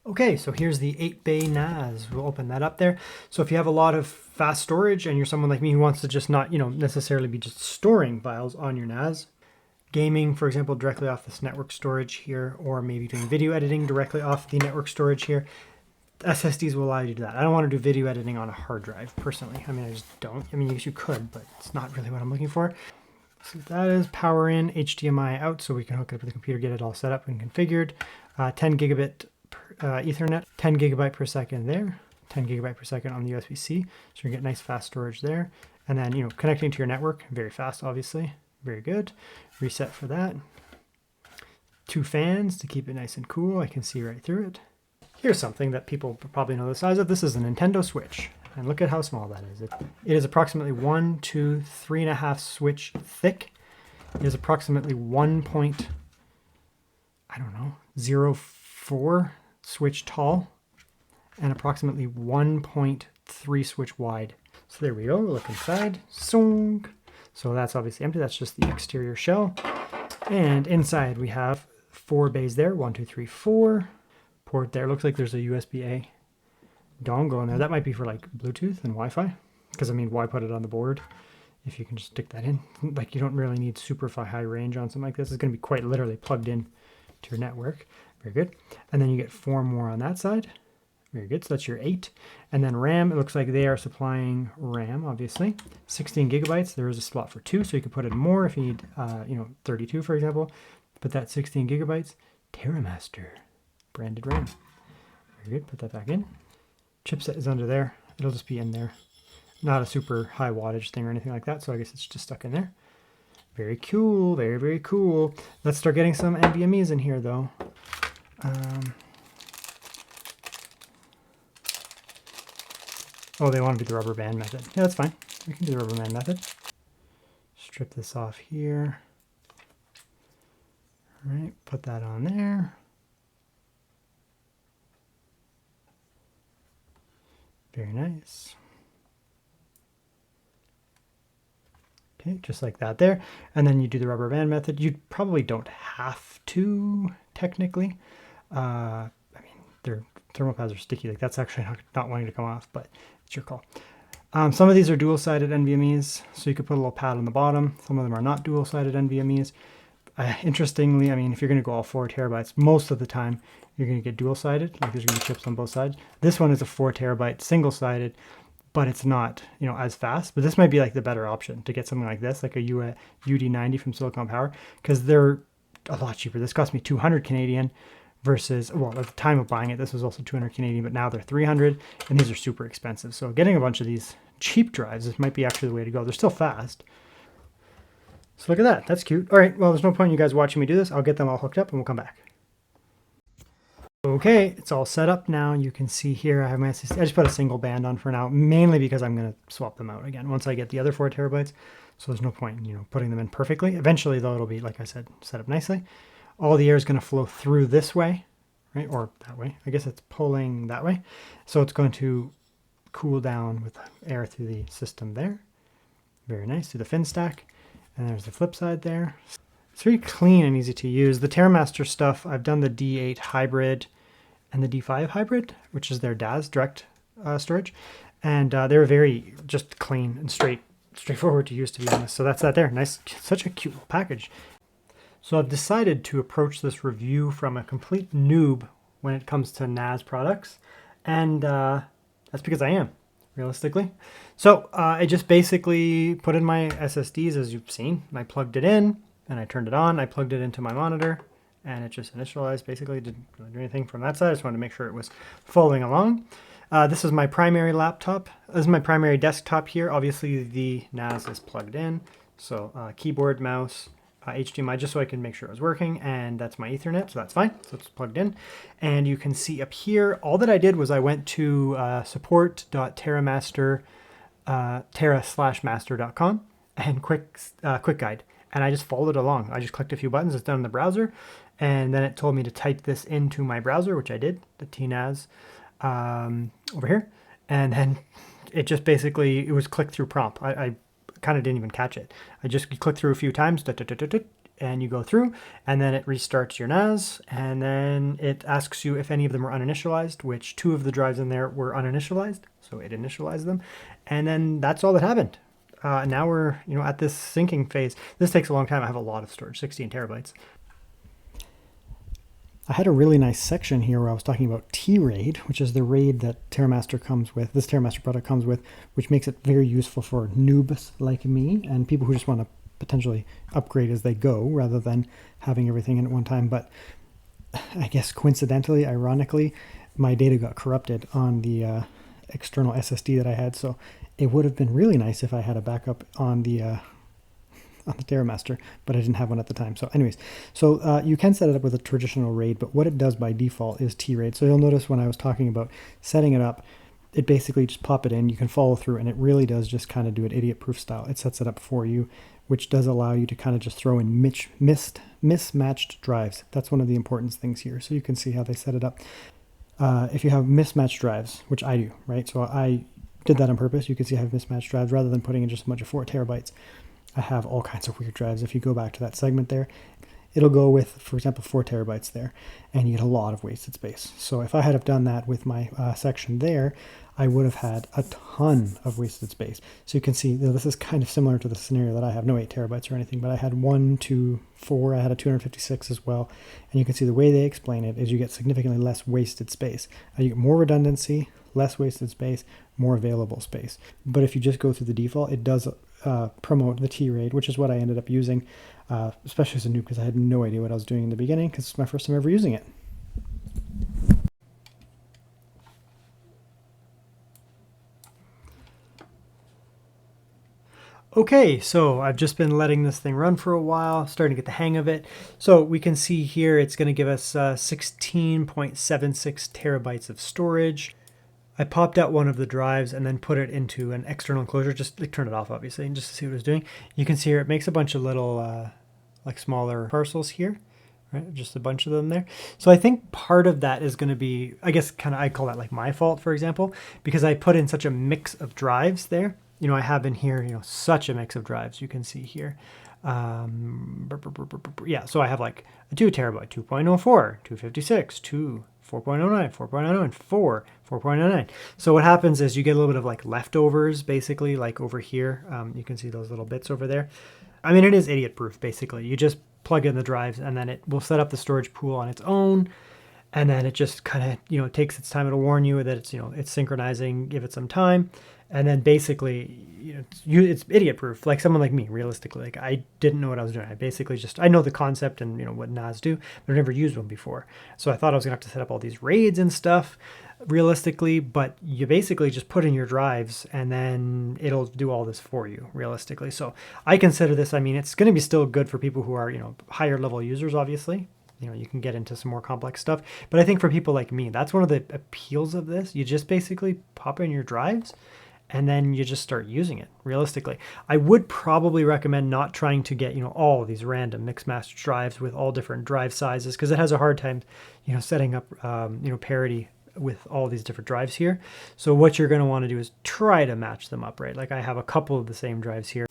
Okay, so here's the 8-bay NAS. We'll open that up there. So if you have a lot of fast storage and you're someone like me who wants to just not, necessarily be just storing files on your NAS, gaming, for example, directly off this network storage here, or maybe doing video editing directly off the network storage here, SSDs will allow you to do that. I don't want to do video editing on a hard drive, personally. I mean, I just don't. I mean, yes, you could, but it's not really what I'm looking for. So that is power in, HDMI out, so we can hook it up to the computer, get it all set up and configured. 10 gigabit Ethernet, 10 gigabyte per second there, 10 gigabyte per second on the USB-C. So you get nice fast storage there. And then, connecting to your network, very fast, obviously. Very good. Reset for that. 2 fans to keep it nice and cool. I can see right through it. Here's something that people probably know the size of. This is a Nintendo Switch. And look at how small that is. It is approximately 1, 2, 3.5 switch thick. It is approximately 0.04 switch tall and approximately 1.3 switch wide. So there we go. Look inside. So that's obviously empty. That's just the exterior shell. And inside we have 4 bays there. 1, 2, 3, 4. Port there. Looks like there's a USB-A dongle in there. That might be for like Bluetooth and Wi-Fi. Because I mean, why put it on the board if you can just stick that in? Like, you don't really need super high range on something like this. It's going to be quite literally plugged in to your network. Very good. And then you get 4 more on that side. Very good. So that's your 8. And then RAM, it looks like they are supplying RAM, obviously. 16 gigabytes. There is a slot for 2, so you could put in more if you need, 32, for example. But that 16 gigabytes, Terramaster, branded RAM. Very good. Put that back in. Chipset is under there. It'll just be in there. Not a super high wattage thing or anything like that, so I guess it's just stuck in there. Very cool. Very, very cool. Let's start getting some NVMe's in here, though. Oh, they want to do the rubber band method. Yeah, that's fine. We can do the rubber band method. Strip this off here. All right, put that on there. Very nice. Okay, just like that there. And then you do the rubber band method. You probably don't have to, technically. I mean, their thermal pads are sticky. Like, that's actually not wanting to come off, but it's your call. Some of these are dual-sided NVMe's, so you could put a little pad on the bottom. Some of them are not dual-sided NVMe's. Interestingly, I mean, if you're going to go all 4 terabytes, most of the time you're going to get dual-sided. Like, there's going to be chips on both sides. This one is a 4 terabyte single-sided, but it's not, as fast. But this might be like the better option to get something like this, like a UD90 from Silicon Power, because they're a lot cheaper. This cost me 200 Canadian versus, well, at the time of buying it, this was also 200 Canadian, but now they're 300, and these are super expensive. So getting a bunch of these cheap drives, this might be actually the way to go. They're still fast. So look at that. That's cute. All right, well, there's no point in you guys watching me do this. I'll get them all hooked up and we'll come back. Okay, it's all set up now. You can see here I have my SSD. I just put a single band on for now, mainly because I'm going to swap them out again once I get the other 4 terabytes. So there's no point in, putting them in perfectly. Eventually, though, it'll be, like I said, set up nicely. All the air is going to flow through this way, right? Or that way. I guess it's pulling that way. So it's going to cool down with air through the system there. Very nice. Through the fin stack. And there's the flip side there. It's very clean and easy to use. The Terramaster stuff, I've done the D8 hybrid and the D5 hybrid, which is their DAS, direct storage. And they're very just clean and straightforward to use, to be honest. So that's that there. Nice, such a cute little package. So I've decided to approach this review from a complete noob when it comes to NAS products. And that's because I am, realistically. So I just basically put in my SSDs, as you've seen. I plugged it in and I turned it on. I plugged it into my monitor and it just initialized. Basically, didn't really do anything from that side. I just wanted to make sure it was following along. This is my primary laptop. This is my primary desktop here. Obviously, the NAS is plugged in. So keyboard, mouse, HDMI, just so I can make sure it was working. And that's my Ethernet, so that's fine. So it's plugged in. And you can see up here, all that I did was I went to support.terramaster, terra/master.com and quick guide. And I just followed along. I just clicked a few buttons. It's done in the browser. And then it told me to type this into my browser, which I did, the TNAS over here. And then it just basically, it was click through prompt. I kind of didn't even catch it. I just clicked through a few times, and you go through, and then it restarts your NAS, and then it asks you if any of them are uninitialized, which 2 of the drives in there were uninitialized, so it initialized them, and then that's all that happened. Now we're at this syncing phase. This takes a long time. I have a lot of storage, 16 terabytes. I had a really nice section here where I was talking about T-RAID, which is the RAID that Terramaster comes with, this Terramaster product comes with, which makes it very useful for noobs like me and people who just want to potentially upgrade as they go rather than having everything in at one time. But I guess coincidentally, ironically, my data got corrupted on the external SSD that I had, so it would have been really nice if I had a backup on the Terramaster, but I didn't have one at the time. So anyways, you can set it up with a traditional RAID, but what it does by default is T-RAID. So you'll notice when I was talking about setting it up, it basically just pop it in, you can follow through, and it really does just kind of do it idiot-proof style. It sets it up for you, which does allow you to kind of just throw in mismatched drives. That's one of the important things here. So you can see how they set it up. If you have mismatched drives, which I do, right? So I did that on purpose. You can see I have mismatched drives rather than putting in just a bunch of 4 terabytes. I have all kinds of weird drives. If you go back to that segment there, it'll go with, for example, 4 terabytes there, and you get a lot of wasted space. So if I had have done that with my section there, I would have had a ton of wasted space. So you can see this is kind of similar to the scenario that I have, no 8 terabytes or anything, but I had 1, 2, 4, I had a 256 as well. And you can see the way they explain it is you get significantly less wasted space. You get more redundancy, less wasted space, more available space. But if you just go through the default, it does promote the T-RAID, which is what I ended up using, especially as a noob, because I had no idea what I was doing in the beginning, because it's my first time ever using it. Okay, so I've just been letting this thing run for a while, starting to get the hang of it. So we can see here it's going to give us 16.76 terabytes of storage. I popped out one of the drives and then put it into an external enclosure, just like turn it off obviously, and just to see what it was doing. You can see here it makes a bunch of little like smaller parcels here, right? Just a bunch of them there. So I think part of that is going to be, I guess kind of, I call that like my fault, for example, because I put in such a mix of drives there. I have in here, such a mix of drives. You can see here. Yeah, so I have like a 2 terabyte, 2.04, 256, 2, 4.09, 4.09, and 4, 4.09. So what happens is you get a little bit of like leftovers, basically, like over here. You can see those little bits over there. I mean, it is idiot proof, basically. You just plug in the drives and then it will set up the storage pool on its own. And then it just kind of, takes its time. It'll warn you that it's, it's synchronizing, give it some time. And then basically, it's idiot proof. Like someone like me, realistically, like I didn't know what I was doing. I basically I know the concept and what NAS do, but I've never used one before. So I thought I was gonna have to set up all these RAIDs and stuff realistically, but you basically just put in your drives and then it'll do all this for you realistically. So I consider this, I mean, it's gonna be still good for people who are, higher level users, obviously. You can get into some more complex stuff. But I think for people like me, that's one of the appeals of this. You just basically pop in your drives and then you just start using it realistically. I would probably recommend not trying to get, all of these random mixed match drives with all different drive sizes, because it has a hard time, setting up, parity with all these different drives here. So what you're going to want to do is try to match them up, right? Like I have a couple of the same drives here.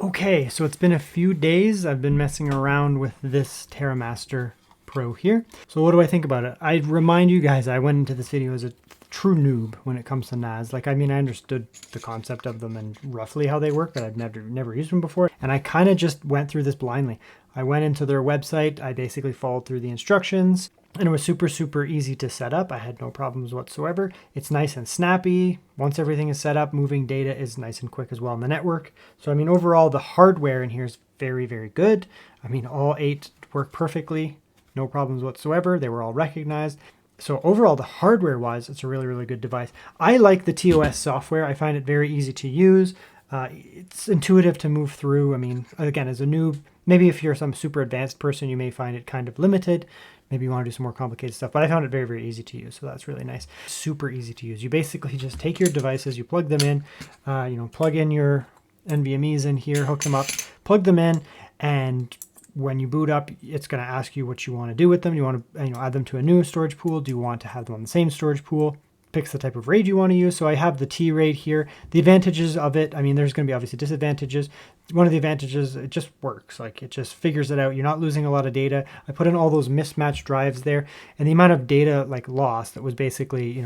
Okay, so it's been a few days. I've been messing around with this Terramaster Pro here. So what do I think about it? I remind you guys, I went into this video as a true noob when it comes to NAS. Like, I mean, I understood the concept of them and roughly how they work, but I've never used them before. And I kind of just went through this blindly. I went into their website. I basically followed through the instructions and it was super, super easy to set up. I had no problems whatsoever. It's nice and snappy. Once everything is set up, moving data is nice and quick as well on the network. So, I mean, overall, the hardware in here is very, very good. I mean, all 8 work perfectly. No problems whatsoever. They were all recognized. So overall, the hardware-wise, it's a really, really good device. I like the TOS software. I find it very easy to use. It's intuitive to move through. I mean, again, as a noob, maybe if you're some super advanced person, you may find it kind of limited. Maybe you want to do some more complicated stuff, but I found it very, very easy to use. So that's really nice. Super easy to use. You basically just take your devices, you plug them in, plug in your NVMe's in here, hook them up, plug them in, and when you boot up, it's going to ask you what you want to do with them. You want to add them to a new storage pool. Do you want to have them on the same storage pool? picks the type of RAID you want to use. So I have the T RAID here. The advantages of it, I mean, there's going to be obviously disadvantages. One of the advantages, it just works. Like it just figures it out. You're not losing a lot of data. I put in all those mismatched drives there, and the amount of data like lost that was basically,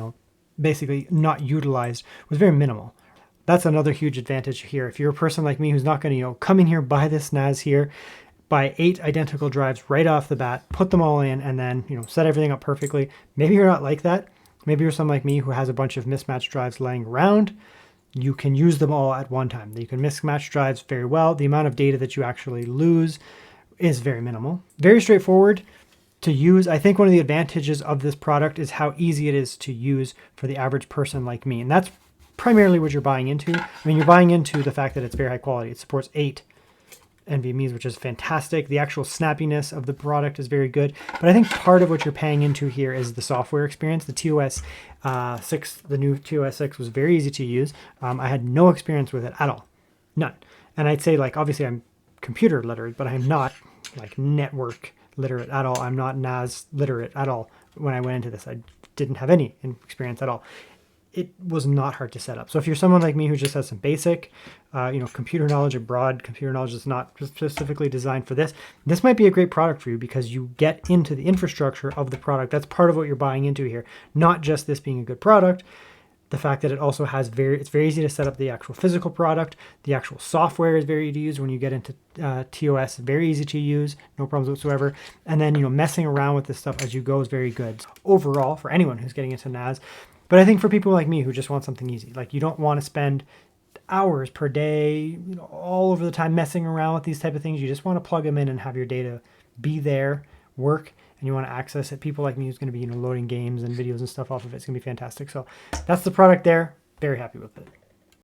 basically not utilized was very minimal. That's another huge advantage here. If you're a person like me who's not going to, come in here, buy this NAS here, buy 8 identical drives right off the bat, put them all in, and then, set everything up perfectly. Maybe you're not like that. Maybe you're someone like me who has a bunch of mismatched drives laying around. You can use them all at one time. You can mismatch drives very well. The amount of data that you actually lose is very minimal. Very straightforward to use. I think one of the advantages of this product is how easy it is to use for the average person like me. And that's primarily what you're buying into. I mean, you're buying into the fact that it's very high quality. It supports 8 NVMe's, which is fantastic. The actual snappiness of the product is very good. But I think part of what you're paying into here is the software experience. The TOS 6, the new TOS 6 was very easy to use. I had no experience with it at all. None. And I'd say, like, obviously I'm computer literate, but I'm not like network literate at all. I'm not NAS literate at all. When I went into this, I didn't have any experience at all. It was not hard to set up. So if you're someone like me who just has some basic, computer knowledge, or broad computer knowledge that's not specifically designed for this, this might be a great product for you because you get into the infrastructure of the product. That's part of what you're buying into here. Not just this being a good product, the fact that it also has it's very easy to set up the actual physical product. The actual software is very easy to use when you get into TOS, very easy to use, no problems whatsoever. And then, messing around with this stuff as you go is very good. Overall, for anyone who's getting into NAS, but I think for people like me who just want something easy, like you don't want to spend hours per day, all over the time messing around with these type of things. You just want to plug them in and have your data be there, work, and you want to access it. People like me who's going to be, loading games and videos and stuff off of it. It's going to be fantastic. So that's the product there. Very happy with it.